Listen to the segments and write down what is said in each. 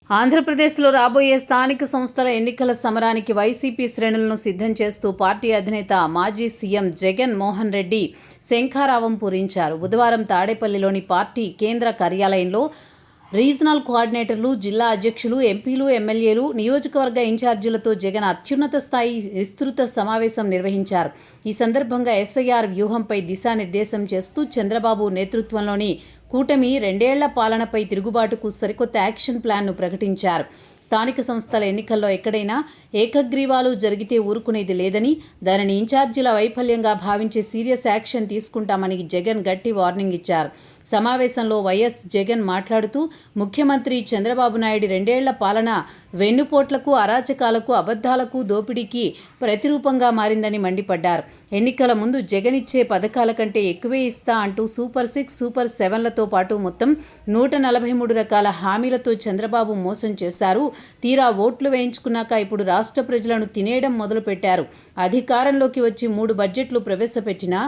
ఆంధ్రప్రదేశ్లో రాబోయే స్థానిక సంస్థల ఎన్నికల సమరానికి వైసీపీ శ్రేణులను సిద్ధం చేస్తూ పార్టీ అధినేత మాజీ సీఎం జగన్ మోహన్ రెడ్డి శంఖారావం పూరించారు. బుధవారం తాడేపల్లిలోని పార్టీ కేంద్ర కార్యాలయంలో రీజనల్ కోఆర్డినేటర్లు, జిల్లా అధ్యక్షులు, ఎంపీలు, ఎమ్మెల్యేలు, నియోజకవర్గ ఇన్ఛార్జీలతో జగన్ అత్యున్నత స్థాయి విస్తృత సమావేశం నిర్వహించారు. ఈ సందర్భంగా ఎస్ఐఆర్ వ్యూహంపై దిశానిర్దేశం చేస్తూ చంద్రబాబు నేతృత్వంలోని కూటమి 2 ఏళ్ల పాలనపై తిరుగుబాటుకు సరికొత్త యాక్షన్ ప్లాన్ను ప్రకటించారు. స్థానిక సంస్థల ఎన్నికల్లో ఎక్కడైనా ఏకగ్రీవాలు జరిగితే ఊరుకునేది లేదని, దానిని ఇన్ఛార్జీల వైఫల్యంగా భావించి సీరియస్ యాక్షన్ తీసుకుంటామని జగన్ గట్టి వార్నింగ్ ఇచ్చారు. సమావేశంలో వైఎస్ జగన్ మాట్లాడుతూ ముఖ్యమంత్రి చంద్రబాబు నాయుడు 2 ఏళ్ల పాలన వెన్నుపోట్లకు, అరాచకాలకు, అబద్ధాలకు, దోపిడీకి ప్రతిరూపంగా మారిందని మండిపడ్డారు. ఎన్నికల ముందు జగన్ ఇచ్చే పథకాల కంటే ఎక్కువే ఇస్తా అంటూ సూపర్ 6, సూపర్ 7లతో పాటు మొత్తం 143 రకాల హామీలతో చంద్రబాబు మోసం చేశారు. తీరా ఓట్లు వేయించుకున్నాక ఇప్పుడు రాష్ట్ర ప్రజలను తినేయడం మొదలుపెట్టారు. అధికారంలోకి వచ్చి 3 బడ్జెట్లు ప్రవేశపెట్టినా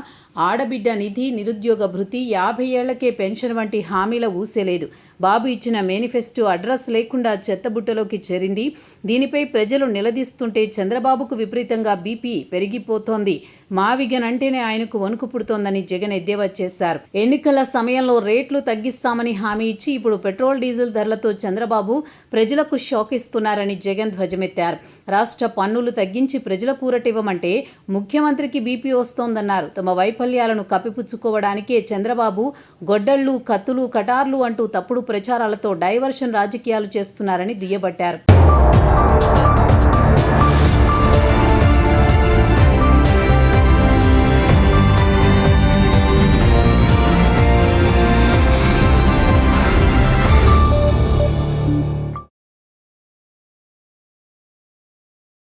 ఆడబిడ్డ నిధి, నిరుద్యోగ భృతి, 50 ఏళ్లకే పెన్షన్ వంటి హామీల ఊసేలేదు. బాబు ఇచ్చిన మేనిఫెస్టో అడ్రస్ లేకుండా చెత్తబుట్టలోకి చేరింది. దీనిపై ప్రజలు నిలదీస్తుంటే చంద్రబాబుకు విపరీతంగా బీపీ పెరిగిపోతోంది. మావిగన్ అంటేనే ఆయనకు వణుకు పుడుతోందని జగన్ ఎద్దేవా చేశారు. ఎన్నికల సమయంలో రేట్లు తగ్గిస్తామని హామీ ఇచ్చి ఇప్పుడు పెట్రోల్, డీజిల్ ధరలతో చంద్రబాబు ప్రజలకు షాక్ ఇస్తున్నారని జగన్ ధ్వజమెత్తారు. రాష్ట్ర పన్నులు తగ్గించి ప్రజలకు ఊరటివ్వమంటే ముఖ్యమంత్రికి బీపీ వస్తోందన్నారు. తమ వైఫల్యాలను కప్పిపుచ్చుకోవడానికే చంద్రబాబు గొడ్డళ్లు, కత్తులు, కటార్లు అంటూ తప్పుడు ప్రచారాలతో డైవర్షన్ రాజకీయాలు చేస్తున్నారని దుయ్యబట్టారు.